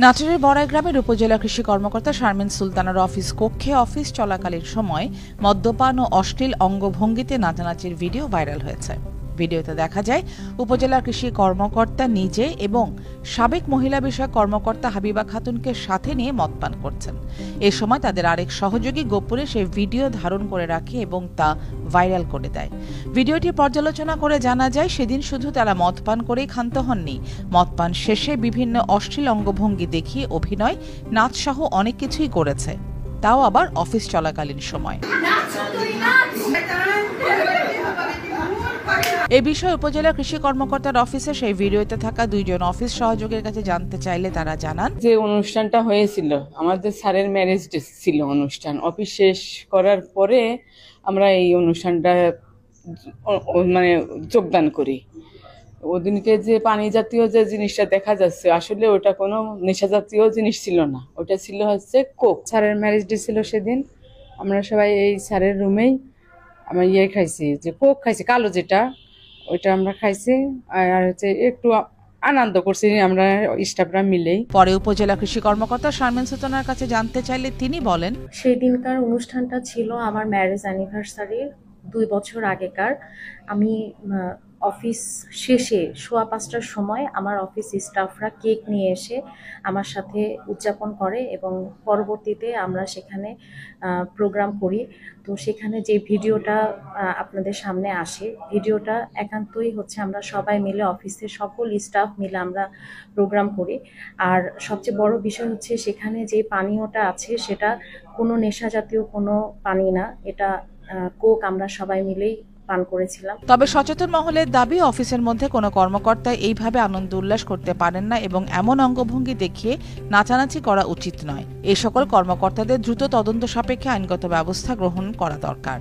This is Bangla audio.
নাটোরের বড়াই গ্রামের উপজেলা কৃষি কর্মকর্তা শারমিন সুলতানার অফিস কক্ষে অফিস চলাকালীন সময় মদ্যপান ও অশ্লীল অঙ্গভঙ্গিতে নাচানাচির ভিডিও ভাইরাল হয়েছে। ভিডিওতে দেখা যায় উপজেলা কৃষি কর্মকর্তা নিজে এবং সাবেক মহিলা বিষয়ক কর্মকর্তা হাবিবা খাতুনকে সাথে নিয়ে মদ পান করছেন। এ সময় তাদের আরেক সহযোগী গোপনে সেই ভিডিও ধারণ করে রাখে এবং তা ভাইরাল করে দেয়। ভিডিওটি পর্যালোচনা করে জানা যায় সেদিন শুধু তারা মদ পান করেই ক্ষান্ত হননি, মদ পান শেষে বিভিন্ন অশ্লীল অঙ্গভঙ্গি দেখিয়ে অভিনয়, নাচ সহ অনেক কিছুই করেছে, তাও আবার অফিস চলাকালীন সময়। এ বিষয়ে উপজেলা কৃষি কর্মকর্তার অফিসে সেই ভিডিওতে থাকা দুইজন অফিস সহযোগীর কাছে জানতে চাইলে তারা জানান, যে অনুষ্ঠানটা হয়েছিল আমাদের স্যারের ম্যারেজ ডে ছিল অনুষ্ঠান। অফিস শেষ করার পরে আমরা এই অনুষ্ঠানটা মানে যোগদান করি। ওদিনকে যে পানি জাতীয় যে জিনিসটা দেখা যাচ্ছে আসলে ওটা কোনো নেশা জাতীয় জিনিস ছিল না, ওটা ছিল হচ্ছে কোক। স্যারের ম্যারেজ ডে ছিল সেদিন, আমরা সবাই এই স্যারের রুমেই আমরা খাইছি, যে কোক খাইছি, কালো যেটা, ওইটা আমরা খাইছি। আর হচ্ছে একটু আনন্দ করছি আমরা স্টাফরা মিলেই। পরে উপজেলা কৃষি কর্মকর্তা শারমিন সুলতানার কাছে জানতে চাইলে তিনি বলেন, সেই দিনকার অনুষ্ঠানটা ছিল আমার ম্যারেজ অ্যানিভার্সারির 2 বছর আগেকার। আমি অফিস শেষে 5:15টার সময় আমার অফিস স্টাফরা কেক নিয়ে এসে আমার সাথে উদযাপন করে এবং পরবর্তীতে আমরা সেখানে প্রোগ্রাম করি। তো সেখানে যে ভিডিওটা আপনাদের সামনে আসে, ভিডিওটা একান্তই হচ্ছে আমরা সবাই মিলে অফিসের সকল স্টাফ মিলে আমরা প্রোগ্রাম করি। আর সবচেয়ে বড় বিষয় হচ্ছে সেখানে যে পানীয়টা আছে সেটা কোনো নেশা জাতীয় কোনো পানি না, এটা কোক আমরা সবাই মিলেই পান করেছিলাম। তবে সচেতন মহলের দাবি, অফিসের মধ্যে কোনো কর্মকর্তা এইভাবে আনন্দ উল্লাস করতে পারেন না এবং এমন অঙ্গভঙ্গি দেখিয়ে নাচানাচি করা উচিত নয়। এই সকল কর্মকর্তাদের দ্রুত তদন্ত সাপেক্ষে আইনগত ব্যবস্থা গ্রহণ করা দরকার।